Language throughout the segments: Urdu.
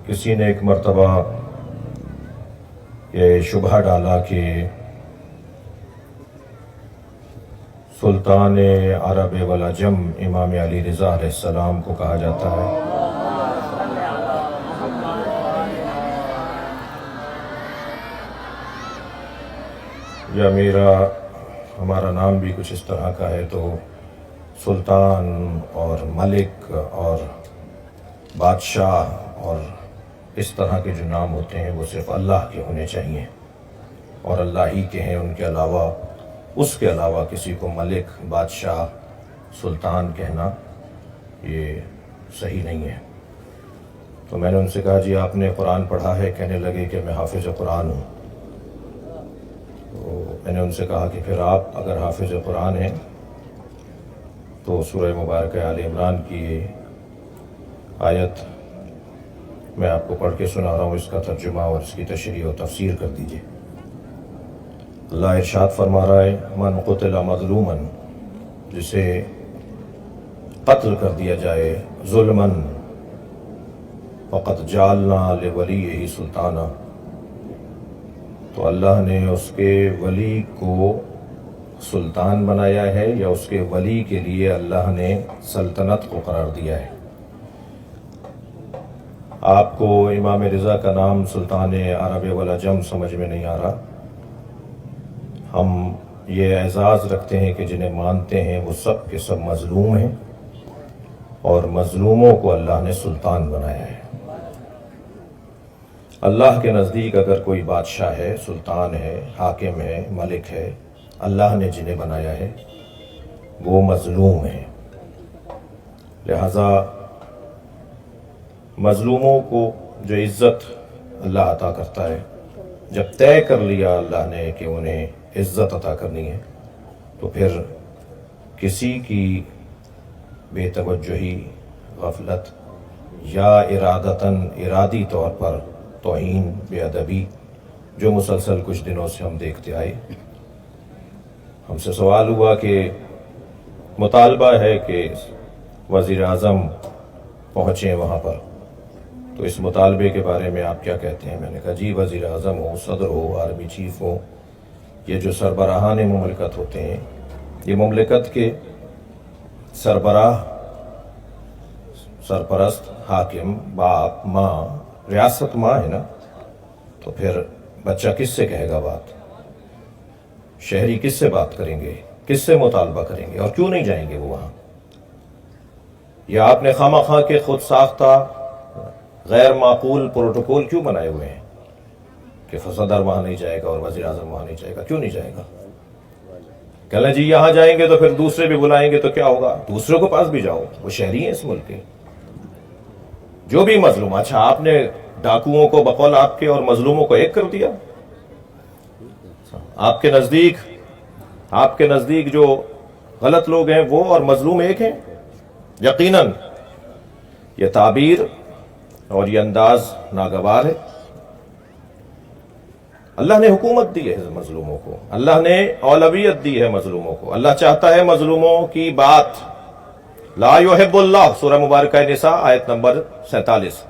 کسی نے ایک مرتبہ یہ شبہ ڈالا کہ سلطان عرب والعجم امام علی رضا علیہ السلام کو کہا جاتا ہے۔ یا ہمارا نام بھی کچھ اس طرح کا ہے، تو سلطان اور ملک اور بادشاہ اور اس طرح کے جو نام ہوتے ہیں وہ صرف اللہ کے ہونے چاہیے، اور اللہ ہی کے ہیں، ان کے علاوہ اس کے علاوہ کسی کو ملک، بادشاہ، سلطان کہنا یہ صحیح نہیں ہے۔ تو میں نے ان سے کہا جی آپ نے قرآن پڑھا ہے؟ کہنے لگے کہ میں حافظ قرآن ہوں۔ تو میں نے ان سے کہا کہ پھر آپ اگر حافظ قرآن ہیں تو سورہ مبارکہ آل عمران کی آیت میں آپ کو پڑھ کے سنا رہا ہوں، اس کا ترجمہ اور اس کی تشریح و تفسیر کر دیجئے۔ اللہ ارشاد فرما رہا ہے، من قتل مظلوما، جسے قتل کر دیا جائے ظلماً، فقد جعلنا لولیہ سلطانا، تو اللہ نے اس کے ولی کو سلطان بنایا ہے، یا اس کے ولی کے لیے اللہ نے سلطنت کو قرار دیا ہے۔ آپ کو امام رضا کا نام سلطان عرب والعجم سمجھ میں نہیں آ رہا۔ ہم یہ اعزاز رکھتے ہیں کہ جنہیں مانتے ہیں وہ سب کے سب مظلوم ہیں، اور مظلوموں کو اللہ نے سلطان بنایا ہے۔ اللہ کے نزدیک اگر کوئی بادشاہ ہے، سلطان ہے، حاکم ہے، ملک ہے، اللہ نے جنہیں بنایا ہے وہ مظلوم ہیں۔ لہذا مظلوموں کو جو عزت اللہ عطا کرتا ہے، جب طے کر لیا اللہ نے کہ انہیں عزت عطا کرنی ہے، تو پھر کسی کی بے توجہی، غفلت یا ارادی طور پر توہین، بے ادبی، جو مسلسل کچھ دنوں سے ہم دیکھتے آئے۔ ہم سے سوال ہوا کہ مطالبہ ہے کہ وزیر اعظم پہنچیں وہاں پر، تو اس مطالبے کے بارے میں آپ کیا کہتے ہیں؟ میں نے کہا جی وزیر اعظم ہو، صدر ہو، آرمی چیف ہو، یہ جو سربراہان مملکت ہوتے ہیں، یہ مملکت کے سربراہ، سرپرست، حاکم، باپ، ماں، ریاست ماں ہے نا، تو پھر بچہ کس سے کہے گا بات؟ شہری کس سے بات کریں گے؟ کس سے مطالبہ کریں گے؟ اور کیوں نہیں جائیں گے وہ وہاں؟ یا آپ نے خواہ کے خود ساختہ غیر معقول پروٹوکول کیوں بنائے ہوئے ہیں کہ صدر وہاں نہیں جائے گا اور وزیر اعظم وہاں نہیں جائے گا؟ کیوں نہیں جائے گا؟ کہ لیں جی یہاں جائیں گے تو پھر دوسرے بھی بلائیں گے تو کیا ہوگا؟ دوسروں کے پاس بھی جاؤ، وہ شہری ہیں اس ملک کے، جو بھی مظلوم۔ اچھا آپ نے ڈاکوؤں کو بقول آپ کے اور مظلوموں کو ایک کر دیا؟ آپ کے نزدیک جو غلط لوگ ہیں وہ اور مظلوم ایک ہیں؟ یقیناً یہ تعبیر اور یہ انداز ناگوار ہے۔ اللہ نے حکومت دی ہے مظلوموں کو، اللہ نے اولویت دی ہے مظلوموں کو۔ اللہ چاہتا ہے مظلوموں کی بات۔ لا یحب اللہ، سورہ مبارکہ نساء آیت نمبر 47،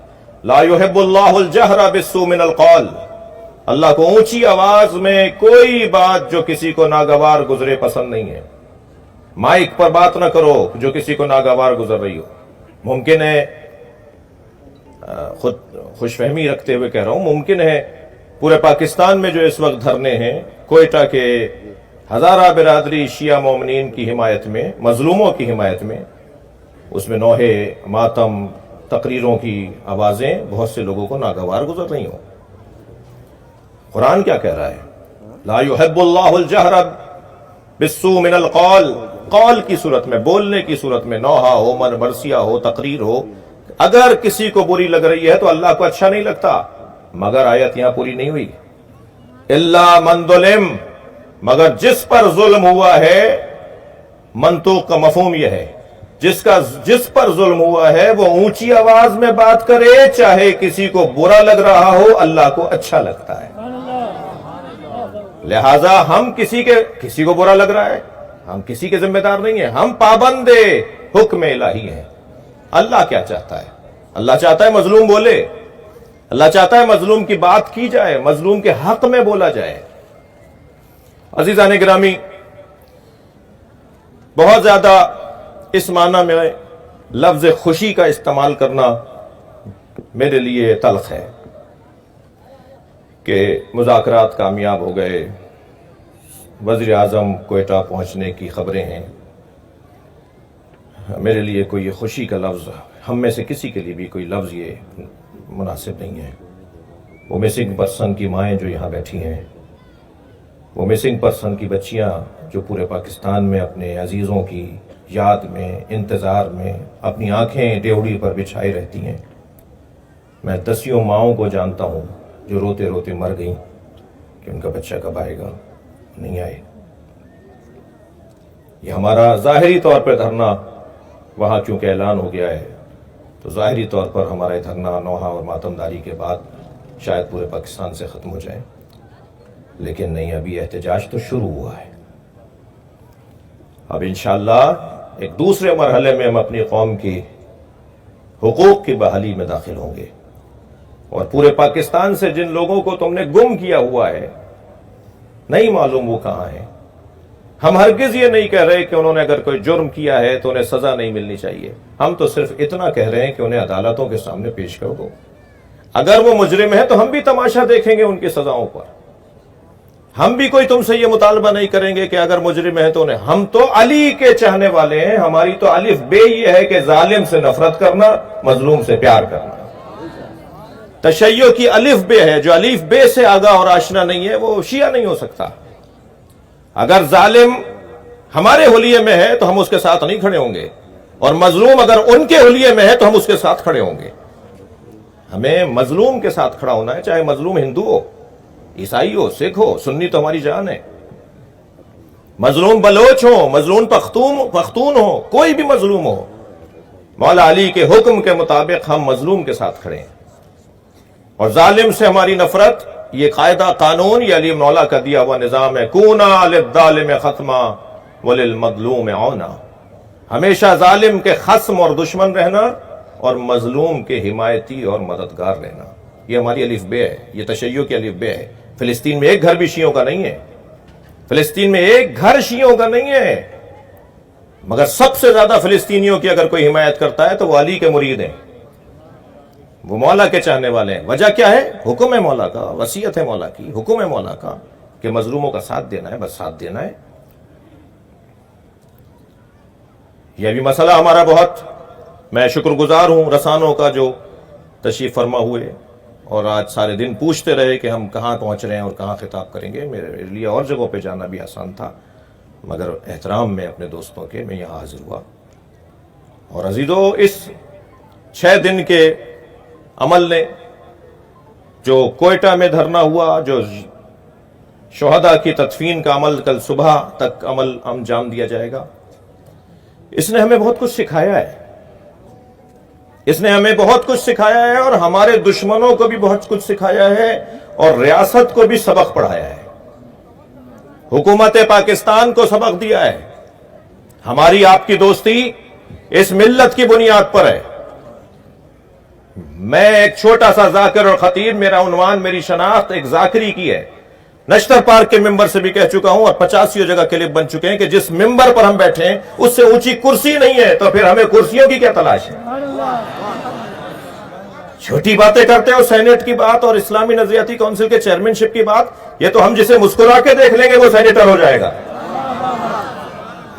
لا یحب اللہ الجہر بالسوء من القول، اللہ کو اونچی آواز میں کوئی بات جو کسی کو ناگوار گزرے پسند نہیں ہے۔ مائک پر بات نہ کرو جو کسی کو ناگوار گزر رہی ہو۔ ممکن ہے، خود خوش فہمی رکھتے ہوئے کہہ رہا ہوں، ممکن ہے پورے پاکستان میں جو اس وقت دھرنے ہیں، کوئٹہ کے ہزارہ برادری شیعہ مومنین کی حمایت میں، مظلوموں کی حمایت میں، اس میں نوحے، ماتم، تقریروں کی آوازیں بہت سے لوگوں کو ناگوار گزر رہی ہوں۔ قرآن کیا کہہ رہا ہے؟ لا یحب اللہ الجہر بالسوء من القول، قول کی صورت میں، بولنے کی صورت میں، نوحہ ہو، مرثیہ ہو، تقریر ہو، اگر کسی کو بری لگ رہی ہے تو اللہ کو اچھا نہیں لگتا۔ مگر آیت یہاں پوری نہیں ہوئی، الا من ظلم، مگر جس پر ظلم ہوا ہے، منطوق کا مفہوم یہ ہے جس پر ظلم ہوا ہے وہ اونچی آواز میں بات کرے، چاہے کسی کو برا لگ رہا ہو، اللہ کو اچھا لگتا ہے۔ لہٰذا ہم کسی کو برا لگ رہا ہے، ہم کسی کے ذمہ دار نہیں ہیں، ہم پابند حکم الہی ہیں۔ اللہ کیا چاہتا ہے؟ اللہ چاہتا ہے مظلوم بولے، اللہ چاہتا ہے مظلوم کی بات کی جائے، مظلوم کے حق میں بولا جائے۔ عزیزان گرامی، بہت زیادہ اس معنی میں لفظ خوشی کا استعمال کرنا میرے لیے تلخ ہے کہ مذاکرات کامیاب ہو گئے، وزیر اعظم کوئٹہ پہنچنے کی خبریں ہیں۔ میرے لیے کوئی یہ خوشی کا لفظ، ہم میں سے کسی کے لیے بھی کوئی لفظ یہ مناسب نہیں ہے۔ وہ مسنگ پرسن کی مائیں جو یہاں بیٹھی ہیں، وہ مسنگ پرسن کی بچیاں جو پورے پاکستان میں اپنے عزیزوں کی یاد میں، انتظار میں اپنی آنکھیں ڈیوڑی پر بچھائی رہتی ہیں، میں دسیوں ماؤں کو جانتا ہوں جو روتے روتے مر گئیں کہ ان کا بچہ کب آئے گا، نہیں آئے۔ یہ ہمارا ظاہری طور پر دھرنا وہاں چونکہ اعلان ہو گیا ہے تو ظاہری طور پر ہمارا یہ دھرنا نوحہ اور ماتمداری کے بعد شاید پورے پاکستان سے ختم ہو جائے، لیکن نہیں، ابھی احتجاج تو شروع ہوا ہے۔ اب انشاءاللہ ایک دوسرے مرحلے میں ہم اپنی قوم کی حقوق کی بحالی میں داخل ہوں گے، اور پورے پاکستان سے جن لوگوں کو تم نے گم کیا ہوا ہے، نہیں معلوم وہ کہاں ہیں، ہم ہرگز یہ نہیں کہہ رہے کہ انہوں نے اگر کوئی جرم کیا ہے تو انہیں سزا نہیں ملنی چاہیے، ہم تو صرف اتنا کہہ رہے ہیں کہ انہیں عدالتوں کے سامنے پیش کر دو۔ اگر وہ مجرم ہے تو ہم بھی تماشا دیکھیں گے ان کی سزاؤں پر، ہم بھی کوئی تم سے یہ مطالبہ نہیں کریں گے کہ اگر مجرم ہے تو انہیں، ہم تو علی کے چاہنے والے ہیں، ہماری تو الف بے یہ ہے کہ ظالم سے نفرت کرنا، مظلوم سے پیار کرنا۔ تشیع کی الف بے ہے، جو الف بے سے آگاہ اور آشنا نہیں ہے وہ شیعہ نہیں ہو سکتا۔ اگر ظالم ہمارے حلیے میں ہے تو ہم اس کے ساتھ نہیں کھڑے ہوں گے، اور مظلوم اگر ان کے حلیے میں ہے تو ہم اس کے ساتھ کھڑے ہوں گے۔ ہمیں مظلوم کے ساتھ کھڑا ہونا ہے، چاہے مظلوم ہندو ہو، عیسائی ہو، سکھ ہو، سنی تو ہماری جان ہے، مظلوم بلوچ ہو، مظلوم پختون ہو، کوئی بھی مظلوم ہو، مولا علی کے حکم کے مطابق ہم مظلوم کے ساتھ کھڑے ہیں، اور ظالم سے ہماری نفرت، یہ قاعدہ قانون یہ علی مولا کا دیا ہوا نظام ہے، کونا للظالم ختما وللمظلوم عونا، ہمیشہ ظالم کے خصم اور دشمن رہنا اور مظلوم کے حمایتی اور مددگار رہنا، یہ ہماری الف بے ہے، یہ تشیع کی الف بے ہے۔ فلسطین میں ایک گھر بھی شیعوں کا نہیں ہے، فلسطین میں ایک گھر شیعوں کا نہیں ہے، مگر سب سے زیادہ فلسطینیوں کی اگر کوئی حمایت کرتا ہے تو وہ علی کے مرید ہیں، وہ مولا کے چاہنے والے ہیں۔ وجہ کیا ہے؟ حکم ہے مولا کا، وصیت ہے مولا کی، حکم ہے مولا کا کہ مظلوموں کا ساتھ دینا ہے، بس ساتھ دینا ہے۔ یہ بھی مسئلہ ہمارا بہت، میں شکر گزار ہوں رسانوں کا جو تشریف فرما ہوئے اور آج سارے دن پوچھتے رہے کہ ہم کہاں پہنچ رہے ہیں اور کہاں خطاب کریں گے۔ میرے لیے اور جگہوں پہ جانا بھی آسان تھا، مگر احترام میں اپنے دوستوں کے میں یہاں حاضر ہوا۔ اور عزیزو، اس 6 دن کے عمل نے، جو کوئٹہ میں دھرنا ہوا، جو شہداء کی تدفین کا عمل کل صبح تک عمل انجام دیا جائے گا، اس نے ہمیں بہت کچھ سکھایا ہے، اس نے ہمیں بہت کچھ سکھایا ہے، اور ہمارے دشمنوں کو بھی بہت کچھ سکھایا ہے، اور ریاست کو بھی سبق پڑھایا ہے، حکومت پاکستان کو سبق دیا ہے۔ ہماری آپ کی دوستی اس ملت کی بنیاد پر ہے۔ میں ایک چھوٹا سا ذاکر اور خطیب، میرا عنوان، میری شناخت ایک ذاکری کی ہے، نشتر پارک کے ممبر سے بھی کہہ چکا ہوں، اور 85 جگہ کلپ بن چکے ہیں کہ جس ممبر پر ہم بیٹھے ہیں اس سے اونچی کرسی نہیں ہے، تو پھر ہمیں کرسیوں کی کیا تلاش ہے؟ چھوٹی باتیں کرتے ہو، سینٹ کی بات اور اسلامی نظریاتی کونسل کے چیئرمین شپ کی بات، یہ تو ہم جسے مسکرا کے دیکھ لیں گے وہ سینیٹر ہو جائے گا۔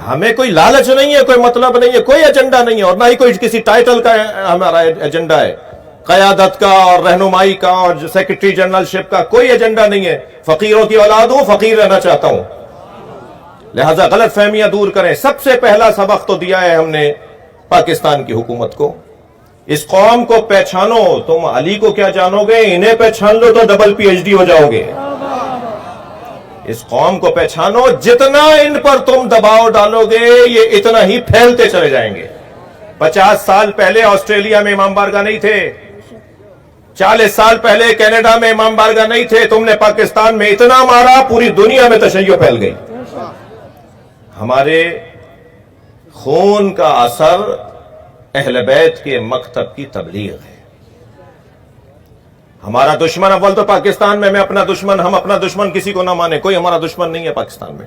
ہمیں کوئی لالچ نہیں ہے، کوئی مطلب نہیں ہے، کوئی ایجنڈا نہیں ہے، اور نہ ہی کوئی کسی ٹائٹل کا ہمارا ایجنڈا ہے، قیادت کا اور رہنمائی کا اور سیکرٹری جنرل شپ کا کوئی ایجنڈا نہیں ہے۔ فقیروں کی اولاد ہوں، فقیر رہنا چاہتا ہوں، لہذا غلط فہمیاں دور کریں۔ سب سے پہلا سبق تو دیا ہے ہم نے پاکستان کی حکومت کو، اس قوم کو پہچانو، تم علی کو کیا جانو گے، انہیں پہچان لو تو ڈبل پی ایچ ڈی ہو جاؤ گے۔ اس قوم کو پہچانو، جتنا ان پر تم دباؤ ڈالو گے یہ اتنا ہی پھیلتے چلے جائیں گے۔ 50 سال پہلے آسٹریلیا میں امام بارگاہ نہیں تھے، 40 سال پہلے کینیڈا میں امام بارگاہ نہیں تھے، تم نے پاکستان میں اتنا مارا پوری دنیا میں تشیع پھیل گئی۔ ہمارے خون کا اثر اہل بیت کے مکتب کی تبلیغ ہے، ہمارا دشمن اول تو پاکستان میں اپنا دشمن، ہم اپنا دشمن کسی کو نہ مانے، کوئی ہمارا دشمن نہیں ہے پاکستان میں.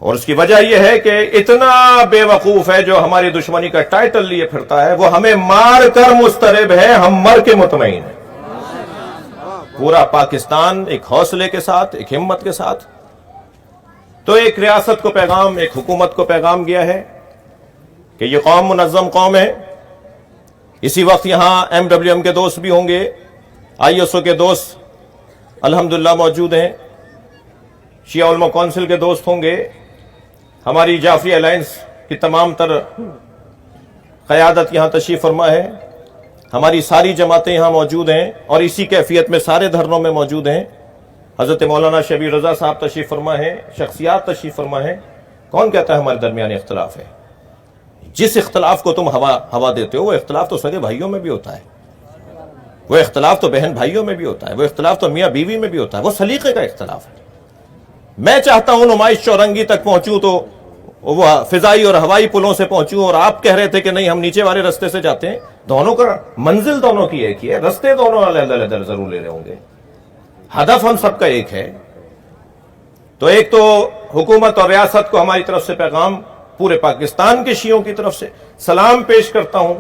اور اس کی وجہ یہ ہے کہ اتنا بے وقوف ہے جو ہماری دشمنی کا ٹائٹل لیے پھرتا ہے، وہ ہمیں مار کر مسترب ہے، ہم مر کے مطمئن ہیں. پورا پاکستان ایک حوصلے کے ساتھ، ایک ہمت کے ساتھ. تو ایک ریاست کو پیغام، ایک حکومت کو پیغام گیا ہے کہ یہ قوم منظم قوم ہے. اسی وقت یہاں MWM کے دوست بھی ہوں گے، ISO کے دوست الحمدللہ موجود ہیں، شیعہ علماء کونسل کے دوست ہوں گے، ہماری جعفری الائنس کی تمام تر قیادت یہاں تشریف فرما ہے، ہماری ساری جماعتیں یہاں موجود ہیں اور اسی کیفیت میں سارے دھرنوں میں موجود ہیں. حضرت مولانا شبیر رضا صاحب تشریف فرما ہے، شخصیات تشریف فرما ہے. کون کہتا ہے ہمارے درمیان اختلاف ہے؟ جس اختلاف کو تم ہوا دیتے ہو وہ اختلاف تو سگے بھائیوں میں بھی ہوتا ہے، وہ اختلاف تو بہن بھائیوں میں بھی ہوتا ہے، وہ اختلاف تو میاں بیوی میں بھی ہوتا ہے، وہ سلیقے کا اختلاف ہے. میں چاہتا ہوں نمائش چورنگی تک پہنچوں تو وہ فضائی اور ہوائی پلوں سے پہنچوں، اور آپ کہہ رہے تھے کہ نہیں ہم نیچے والے رستے سے جاتے ہیں. دونوں کا منزل دونوں کی ایک ہی ہے، رستے دونوں علیحدہ ضرور لے رہے ہوں گے، ہدف ہم سب کا ایک ہے. تو ایک تو حکومت اور ریاست کو ہماری طرف سے پیغام، پورے پاکستان کے شیعوں کی طرف سے سلام پیش کرتا ہوں،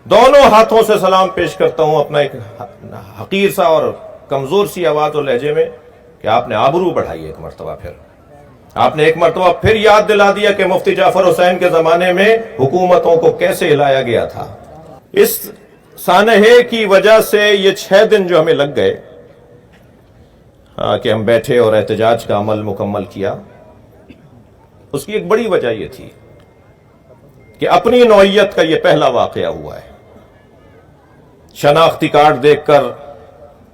دونوں ہاتھوں سے سلام پیش کرتا ہوں اپنا ایک حقیر سا اور کمزور سی آواز اور لہجے میں، کہ آپ نے آبرو بڑھائی ایک مرتبہ پھر. آپ نے ایک مرتبہ پھر یاد دلا دیا کہ مفتی جعفر حسین کے زمانے میں حکومتوں کو کیسے ہلایا گیا تھا. اس سانحے کی وجہ سے یہ 6 دن جو ہمیں لگ گئے کہ ہم بیٹھے اور احتجاج کا عمل مکمل کیا، اس کی ایک بڑی وجہ یہ تھی کہ اپنی نوعیت کا یہ پہلا واقعہ ہوا ہے. شناختی کارڈ دیکھ کر،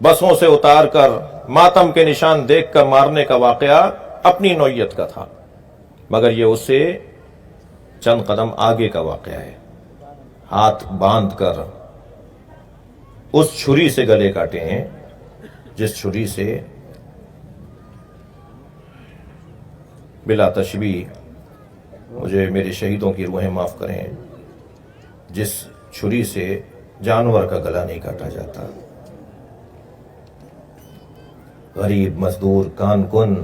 بسوں سے اتار کر، ماتم کے نشان دیکھ کر مارنے کا واقعہ اپنی نوعیت کا تھا، مگر یہ اس سے چند قدم آگے کا واقعہ ہے. ہاتھ باندھ کر اس چھری سے گلے کاٹے ہیں جس چھری سے بلا تشبیہ، مجھے میرے شہیدوں کی روحیں معاف کریں، جس چھری سے جانور کا گلا نہیں کاٹا جاتا. غریب مزدور کان کن،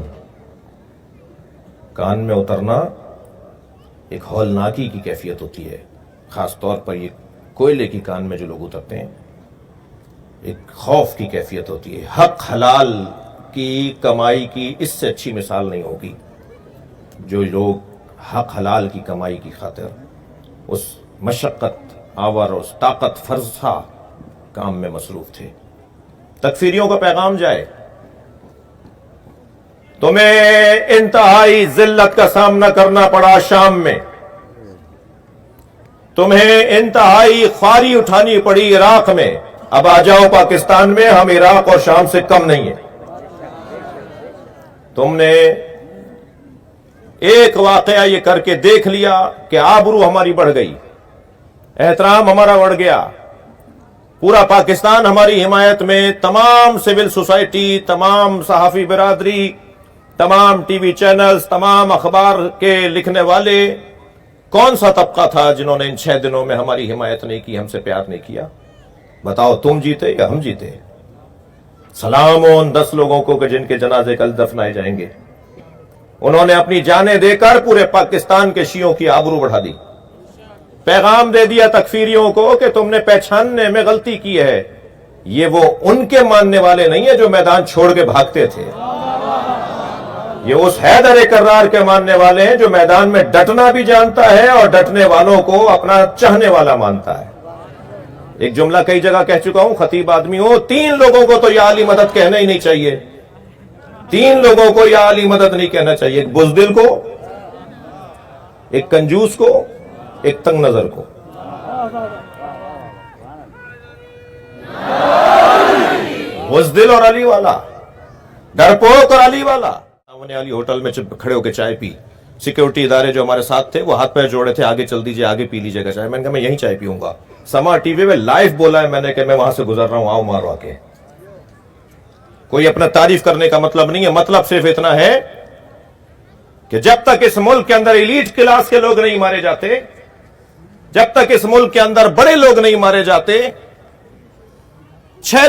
کان میں اترنا ایک ہولناکی کی کیفیت ہوتی ہے. خاص طور پر یہ کوئلے کی کان میں جو لوگ اترتے ہیں، ایک خوف کی کیفیت ہوتی ہے. حق حلال کی کمائی کی اس سے اچھی مثال نہیں ہوگی. جو لوگ حق حلال کی کمائی کی خاطر اس مشقت آور اور اس طاقت فرسا کام میں مصروف تھے. تکفیریوں کا پیغام جائے، تمہیں انتہائی ذلت کا سامنا کرنا پڑا شام میں، تمہیں انتہائی خواری اٹھانی پڑی عراق میں، اب آ جاؤ پاکستان میں، ہم عراق اور شام سے کم نہیں ہیں. تم نے ایک واقعہ یہ کر کے دیکھ لیا کہ آبرو ہماری بڑھ گئی، احترام ہمارا بڑھ گیا. پورا پاکستان ہماری حمایت میں، تمام سول سوسائٹی، تمام صحافی برادری، تمام ٹی وی چینلز، تمام اخبار کے لکھنے والے. کون سا طبقہ تھا جنہوں نے ان 6 دنوں میں ہماری حمایت نہیں کی، ہم سے پیار نہیں کیا؟ بتاؤ، تم جیتے یا ہم جیتے؟ سلام ان 10 لوگوں کو کہ جن کے جنازے کل دفنائے جائیں گے. انہوں نے اپنی جانیں دے کر پورے پاکستان کے شیعوں کی آبرو بڑھا دی. پیغام دے دیا تکفیریوں کو کہ تم نے پہچاننے میں غلطی کی ہے. یہ وہ ان کے ماننے والے نہیں ہیں جو میدان چھوڑ کے بھاگتے تھے، یہ اس حیدر کرار کے ماننے والے ہیں جو میدان میں ڈٹنا بھی جانتا ہے اور ڈٹنے والوں کو اپنا چاہنے والا مانتا ہے. ایک جملہ کئی جگہ کہہ چکا ہوں، خطیب آدمی ہوں. 3 لوگوں کو تو یا علی مدد کہنا ہی نہیں چاہیے، 3 لوگوں کو یا علی مدد نہیں کہنا چاہیے. ایک بزدل کو، ایک کنجوس کو، ایک تنگ نظر کو. بزدل اور علی والا، ڈرپوک اور علی والا. علی ہوٹل میں کھڑے ہو کے چائے پی. سیکیورٹی ادارے جو ہمارے ساتھ تھے وہ ہاتھ پیر جوڑے تھے، آگے چل دیجئے، آگے پی لیجئے گا چائے. میں نے کہا میں یہیں چائے پیوں گا. سما ٹی وی میں لائیو بولا ہے میں نے کہ میں وہاں سے گزر رہا ہوں، آؤ مارو آ کے. کوئی اپنا تعریف کرنے کا مطلب نہیں ہے. مطلب صرف اتنا ہے کہ جب تک اس ملک کے اندر ایلیٹ کلاس کے لوگ نہیں مارے جاتے، جب تک اس ملک کے اندر بڑے لوگ نہیں مارے جاتے، 6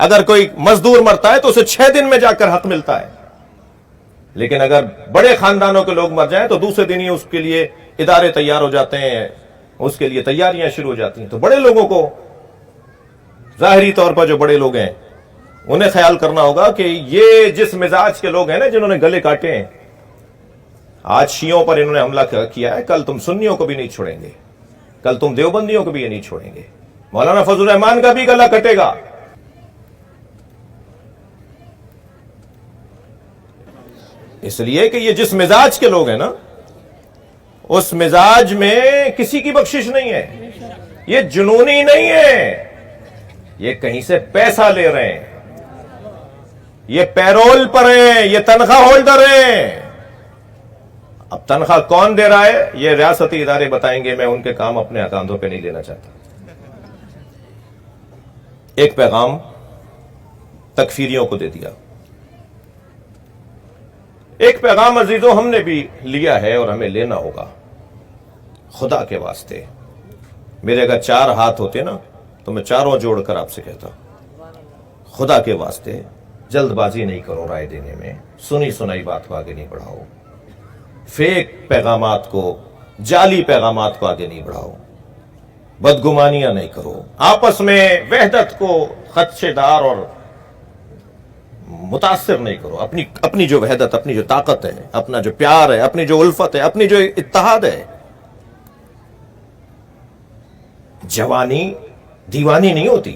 اگر کوئی مزدور مرتا ہے تو اسے 6 دن میں جا کر حق ملتا ہے. لیکن اگر بڑے خاندانوں کے لوگ مر جائیں تو دوسرے دن ہی اس کے لیے ادارے تیار ہو جاتے ہیں, اس کے لیے تیاریاں شروع ہو جاتی ہیں. تو بڑے لوگوں کو, ظاہری طور پر جو بڑے لوگ ہیں, انہیں خیال کرنا ہوگا کہ یہ جس مزاج کے لوگ ہیں نا, جنہوں نے گلے کاٹے ہیں, آج شیعوں پر انہوں نے حملہ کیا ہے, کل تم سنیوں کو بھی نہیں چھوڑیں گے, کل تم دیوبندیوں کو بھی یہ نہیں چھوڑیں گے, مولانا فضل الرحمان کا بھی گلا کٹے گا. اس لیے کہ یہ جس مزاج کے لوگ ہیں نا, اس مزاج میں کسی کی بخشش نہیں ہے. یہ جنونی نہیں ہے, یہ کہیں سے پیسہ لے رہے ہیں, یہ پیرول پر ہیں, یہ تنخواہ ہولڈر ہیں. اب تنخواہ کون دے رہا ہے یہ ریاستی ادارے بتائیں گے, میں ان کے کام اپنے کاندھوں پہ نہیں لینا چاہتا. ایک پیغام تکفیریوں کو دے دیا, ایک پیغام عزیزوں ہم نے بھی لیا ہے اور ہمیں لینا ہوگا. خدا کے واسطے, میرے اگر 4 ہاتھ ہوتے نا تو میں چاروں جوڑ کر آپ سے کہتا, خدا کے واسطے جلد بازی نہیں کرو رائے دینے میں, سنی سنائی بات کو آگے نہیں بڑھاؤ, فیک پیغامات کو, جعلی پیغامات کو آگے نہیں بڑھاؤ, بدگمانیاں نہیں کرو, آپس میں وحدت کو خدشے دار اور متاثر نہیں کرو. اپنی جو وحدت, اپنی جو طاقت ہے, اپنا جو پیار ہے, اپنی جو الفت ہے, اپنی جو اتحاد ہے. جوانی دیوانی نہیں ہوتی.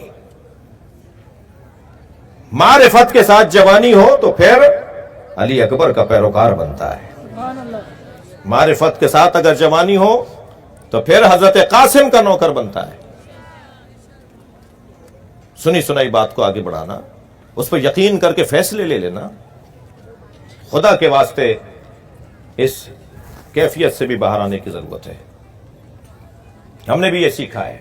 معرفت کے ساتھ جوانی ہو تو پھر علی اکبر کا پیروکار بنتا ہے. معرفت کے ساتھ اگر جوانی ہو تو پھر حضرت قاسم کا نوکر بنتا ہے. سنی سنائی بات کو آگے بڑھانا, اس پر یقین کر کے فیصلے لے لینا, خدا کے واسطے اس کیفیت سے بھی باہر آنے کی ضرورت ہے. ہم نے بھی یہ سیکھا ہے.